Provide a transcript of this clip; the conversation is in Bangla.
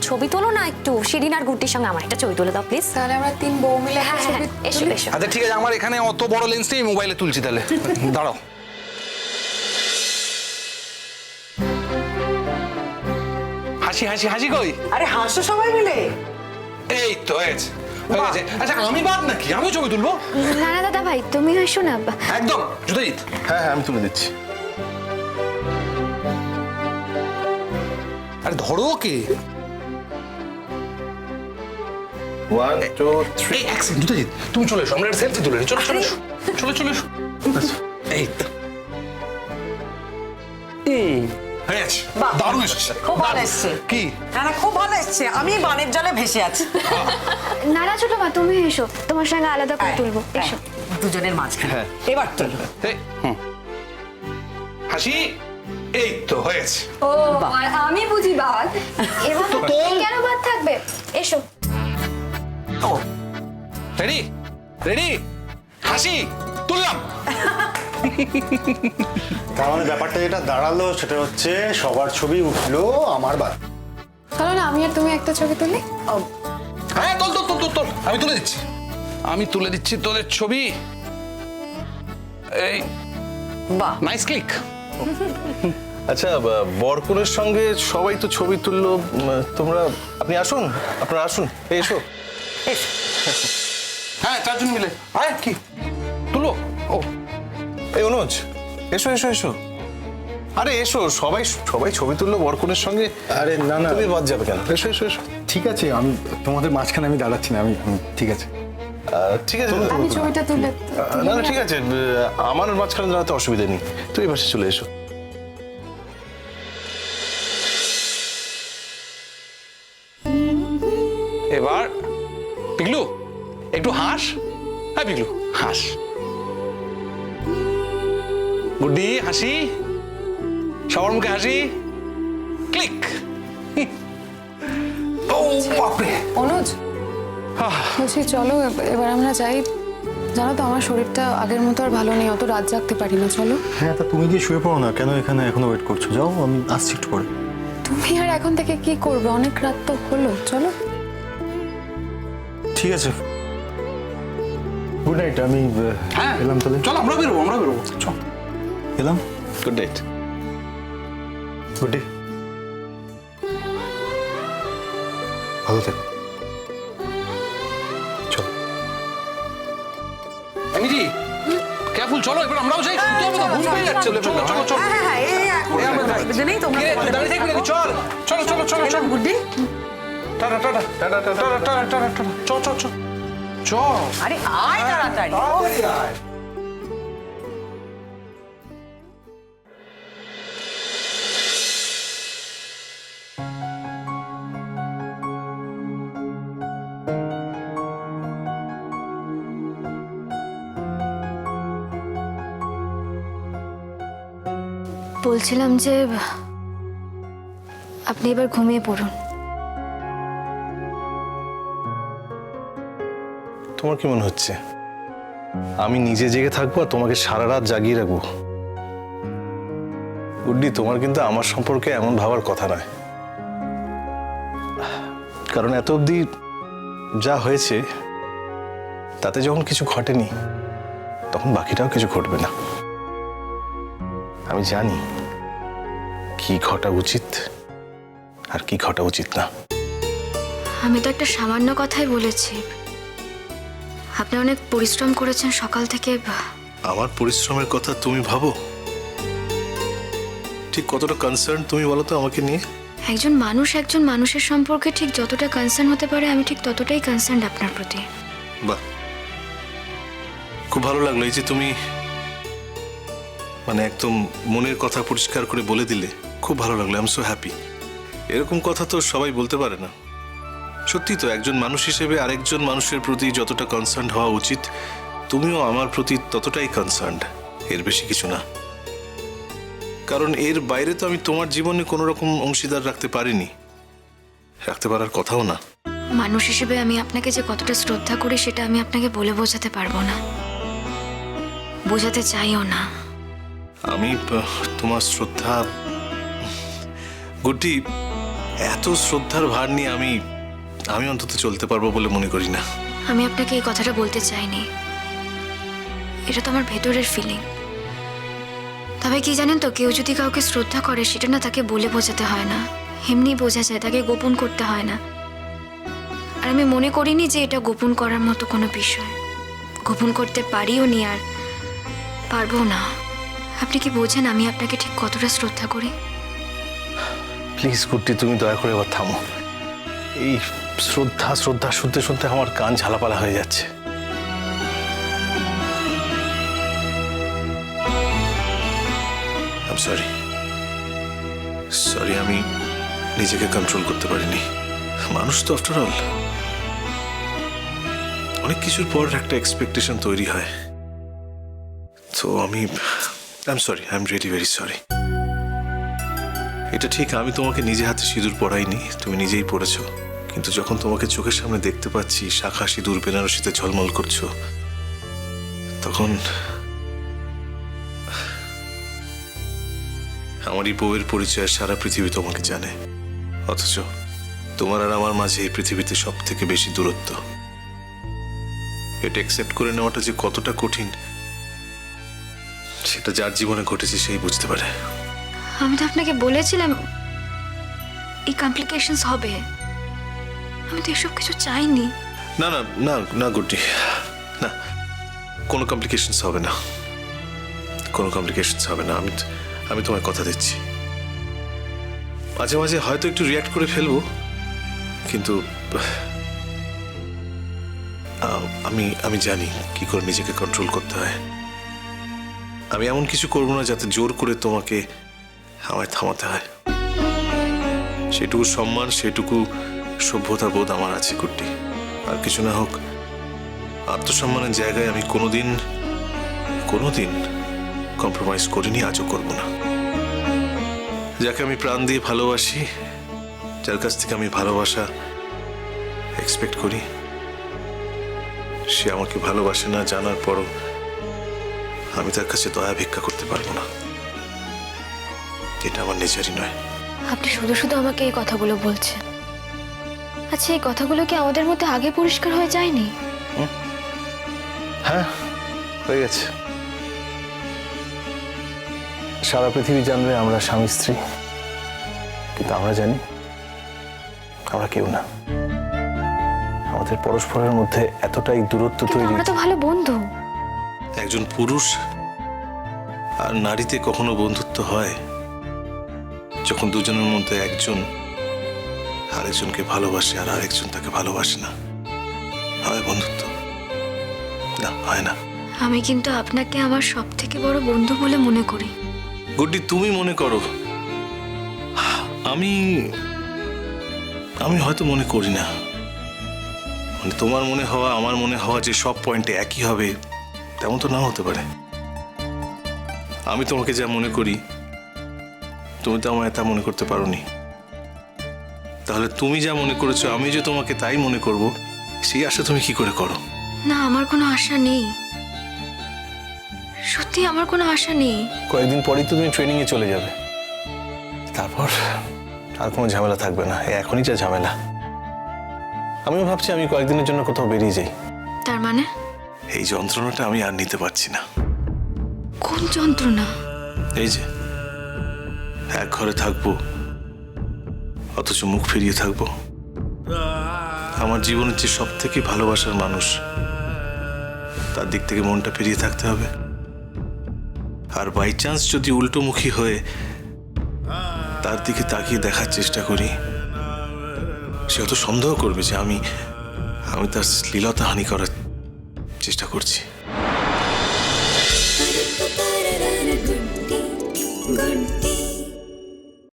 ছবি তোলো না একটু, শিরিন আর গুড্ডির সঙ্গে আমার একটা ছবি তুলে দাও প্লিজ। তাহলে আমরা 3 বউ মিলে একটা ছবি এসো তুলি। এসো। আচ্ছা ঠিক আছে, আমার এখানে অত বড় লেন্স নেই, মোবাইলে তুলছি তাহলে। দাঁড়াও। হাসি হাসি হাসি কই? আরে হাসো সবাই মিলে। এই তো হয়েছে, হয়ে গেছে। আচ্ছা আমি বাদ নাকি, আমিও ছবি তুলবো? না না দাদা ভাই, তুমি এসো না। একদম জুতাজিৎ। হ্যাঁ হ্যাঁ, আমি তুলে দিচ্ছি। আরে ধরো কে? 1 2 3। এই এক সেকেন্ড জুতাজিৎ, তুমি চলে এসো, আমরা একটা সেলফি তুলে নিই। চলো চলো এসো, চলো চলো এসো। এই তো হয়ে গেছে, দারুণ এসেছে। খুব ভালো এসছে। কি? না খুব ভালো এসছে, আমি বানের জলে ভেসে আছি। না না ছোট মা, তুমি এসো, তোমার সঙ্গে আলাদা করে তুলবো। এসো। দুজনের মাঝখানে হ্যাঁ। এবার তোলো। এই, হাসি। এই তো হয়েছে। ও আর আমি বুঝি বাদ। এবার তো তোল। কেন বাদ থাকবে? এসো। রেডি রেডি, হাসি তুললাম। তার মানে ব্যাপারটা যেটা দাঁড়ালো সেটা হচ্ছে সবার ছবি উঠলো, আমার বাদ। চলো না আমি আর তুমি একটা ছবি তুলি। হ্যাঁ তোল তোল তোল তোল তোল, আমি তুলে দিচ্ছি, আমি তুলে দিচ্ছি তোদের ছবি। এই বাহ, নাইস ক্লিক। আচ্ছা, বরকনের সঙ্গে সবাই তো ছবি তুললো, তোমরা আপনি আসুন, আপনারা আসুন, এই এসো। হ্যাঁ চারজন মিলে। আয় কি তুলো? ও এই অনুজ, এসো এসো এসো। আরে এসো, সবাই সবাই ছবি তুললো বরকনের সঙ্গে। আরে না না, তুমি বাদ যাবে কেন? এসো এসো এসো। ঠিক আছে, আমি তোমাদের মাঝখানে আমি দাঁড়াচ্ছি না, আমি ঠিক আছে। ঠিক আছে, আমি ছবিটা তুলে না না ঠিক আছে, আমার মাঝখানে দাঁড়াতে অসুবিধা নেই, তুমি পাশে চলে এসো। এবার পিগলু একটু হাস। হ্যাঁ পিগলু হাস। গুড্ডি হাসি, সবার মুখে হাসি। ক্লিক। ও বাপরে। অনুজ বলছি চলো এবার আমরা যাই। জানো তো আমার শরীরটা আগের মতো আর ভালো নেই, অত রাত জাগতে পারি না। চলো। হ্যাঁ, তা তুমি গিয়ে শুয়ে পড়ো না, কেন এখানে এখনো ওয়েট করছো? যাও, আমি আসছি একটু পরে। তুমি আর এখন থেকে কি করবে? অনেক রাত তো হলো, চলো। ঠিক আছে, গুড নাইট। আমি হ্যাঁ এলাম তাহলে। চল আমরা বেরোবো, আমরা বেরোবো। চল এলাম। Good night. Good day. ভালো থেকো। চলো। এমিজি কেয়ারফুল, চলো এবার আমরাও যাই। শুতে হবে তো, ঘুম পেয়ে যাচ্ছে। চলো চলো চলো চলো। হ্যাঁ হ্যাঁ এই এখন এই আমরা যাই। অসুবিধা নেই, তোমরা কে রে, তুই দাঁড়িয়ে থাকবি নাকি? চল চলো চলো চলো চলো। বুদ্ধি। Tata tata tata tata tata tata tata. চল চল চল চল। আরে আয় তাড়াতাড়ি। বলছিলাম যে আপনি এবার ঘুমিয়ে পড়ুন। তোমার কি মনে হচ্ছে আমি নিজে জেগে থাকবো আর তোমাকে সারা রাত জাগিয়ে রাখবো? গুড্ডি, তোমার কিন্তু আমার সম্পর্কে এমন ভাবার কথা নয়, কারণ এত অবধি যা হয়েছে তাতে যখন কিছু ঘটেনি তখন বাকিটাও কিছু ঘটবে না। আমি জানি কি ঘটা উচিত আর কি ঘটা উচিত না। আমি তো একটা সামান্য কথাই বলেছি। আপনি অনেক পরিশ্রম করেছেন সকাল থেকে। আমার পরিশ্রমের কথা তুমি ভাবো? ঠিক কতটা কনসার্ন তুমি বলো তো আমাকে নিয়ে? একজন মানুষের সম্পর্কে ঠিক যতটা কনসার্ন হতে পারে, আমি ঠিক ততটাই কনসার্ন আপনার প্রতি। বাহ, খুব ভালো লাগলো এই যে তুমি মানে একদম মনের কথা পরিষ্কার করে বলে দিলে। খুব ভালো লাগলো, আই এম সো হ্যাপি। এরকম কথা তো সবাই বলতে পারে না। সত্যি তো, একজন মানুষ হিসেবে আরেকজন মানুষের প্রতি যতটা কনসার্ন হওয়া উচিত, তুমিও আমার প্রতি ততটাই কনসার্নড, এর বেশি কিছু না। কারণ এর বাইরে তো আমি তোমার জীবনে কোনো রকম অংশীদার রাখতে পারিনি, রাখতে পারার কথাও না। মানুষ হিসেবে আমি আপনাকে যে কতটা শ্রদ্ধা করি সেটা আমি আপনাকে বলে বোঝাতে পারবো না, বোঝাতে চাইও না। আমি তোমার শ্রদ্ধা গুড্ডি, এত শ্রদ্ধার ভার নিয়ে আমি অন্তত চলতে পারবো বলে মনে করি না। আমি আপনাকে এই কথাটা বলতে চাইনি, এটা তো আমার ভেতরের ফিলিং। তবে কি জানেন তো, কেউ যদি কাউকে শ্রদ্ধা করে সেটা না তাকে বলে বোঝাতে হয় না, এমনি বোঝা যায়, তাকে গোপন করতে হয় না। আর আমি মনে করিনি যে এটা গোপন করার মতো কোনো বিষয়, গোপন করতে পারিও নি আর পারবো না। আপনি কি বোঝেন আমি আপনাকে ঠিক কতটা শ্রদ্ধা করি? প্লিজ গুড্ডি, তুমি দয়া করে এবার থামো। এই শ্রদ্ধা শ্রদ্ধা শুনতে শুনতে আমার কান ঝালাপালা হয়ে যাচ্ছে। সরি সরি, আমি নিজেকে কন্ট্রোল করতে পারিনি। মানুষ তো আফটার অল অনেক কিছুর পর একটা এক্সপেকটেশন তৈরি হয়। তো I am sorry, I am really very sorry. এটা ঠিক, আমি তোমাকে নিজে হাতে সিঁদুর পরাইনি, তুমি নিজেই পড়েছো। কিন্তু যখন তোমাকে চোখের সামনে দেখতে পাচ্ছি শাখা সিঁদুর বেনারসিতে ঝলমল করছো, তখন আমার এই বউয়ের পরিচয় সারা পৃথিবী তোমাকে জানে। অথচ তোমার আর আমার মাঝে এই পৃথিবীতে সব থেকে বেশি দূরত্ব। এটা অ্যাকসেপ্ট করে নেওয়াটা যে কতটা কঠিন সেটা যার জীবনে ঘটেছে সেই বুঝতে পারে। আমি তো আপনাকে বলেছিলাম এই কমপ্লিকেশনস হবে, আমি তো এসব কিছু চাইনি। না না না না গুড্ডি, না, কোনো কমপ্লিকেশনস হবে না, কোনো কমপ্লিকেশনস হবে না। আমি তোমায় কথা দিচ্ছি। মাঝে মাঝে হয়তো একটু রিয়াক্ট করে ফেলবো, কিন্তু আমি জানি কি করে নিজেকে কন্ট্রোল করতে হয়। আমি এমন কিছু করবো না যাতে জোর করে তোমাকে আমায় থামাতে হয়। সেটুকু সম্মান, সেটুকু সভ্যতা বোধ আমার আছে গুড্ডি। আর কিছু না হোক, আত্মসম্মানের জায়গায় আমি কোনোদিন কম্প্রোমাইজ করিনি, আজও করব না। যাকে আমি প্রাণ দিয়ে ভালোবাসি, যার কাছ থেকে আমি ভালোবাসা এক্সপেক্ট করি, সে আমাকে ভালোবাসে না জানার পরও আমি তার কাছে দয়া ভিক্ষা করতে পারবো না। এটা আমার নেচারই নয়। আপনি শুধু শুধু আমাকে এই কথাগুলো বলছেন। আচ্ছা, এই কথাগুলো কি আমাদের মধ্যে আগে পরিষ্কার হয়ে যায়নি? হ্যাঁ, হয়ে গেছে। সারা পৃথিবী জানবে আমরা স্বামী স্ত্রী, কিন্তু আমরা জানি আমরা কেউ না। আমাদের পরস্পরের মধ্যে এতটাই দূরত্ব কিন্তু তৈরি। আমরা তো ভালো বন্ধু। একজন পুরুষ আর নারীতে কখনো বন্ধুত্ব হয় যখন দুজনের মধ্যে একজন আরেকজনকে ভালোবাসে আর আরেকজন তাকে ভালোবাসে না, হয় বন্ধুত্ব? না, হয় না। আমি কিন্তু আপনাকে আমার সব থেকে বড় বন্ধু বলে মনে করি। গুড্ডি, তুমি মনে করো, আমি হয়তো মনে করি না। মানে তোমার মনে হওয়া আমার মনে হওয়া যে সব পয়েন্টে একই হবে তেমন তো নাও হতে পারে। আমি তোমাকে যা মনে করি তুমি তো আমায় তা মনে করতে পারোনি। তাহলে তুমি যা মনে করেছো আমি যে তোমাকে তাই মনে করব, সেই আশা তুমি কি করে করো? না, আমার কোনো আশা নেই, সত্যি আমার কোনো আশা নেই। কয়েকদিন পরেই তো তুমি ট্রেনিং এ চলে যাবে, তারপর আর কোনো ঝামেলা থাকবে না। এখনই যা ঝামেলা। আমিও ভাবছি আমি কয়েকদিনের জন্য কোথাও বেরিয়ে যাই। তার মানে? এই যন্ত্রণাটা আমি আর নিতে পারছি না। কোন যন্ত্রণা? এই যে এক ঘরে থাকবো অথচ মুখ ফিরিয়ে থাকবো। আমার জীবনের যে সব থেকে ভালোবাসার মানুষ, তার দিক থেকে মনটা ফিরিয়ে থাকতে হবে। আর বাই চান্স যদি উল্টোমুখী হয়ে তার দিকে তাকিয়ে দেখার চেষ্টা করি, সে হয়তো সন্দেহ করবে যে আমি তার শ্লীলতাহানি করার চেষ্টা করছি।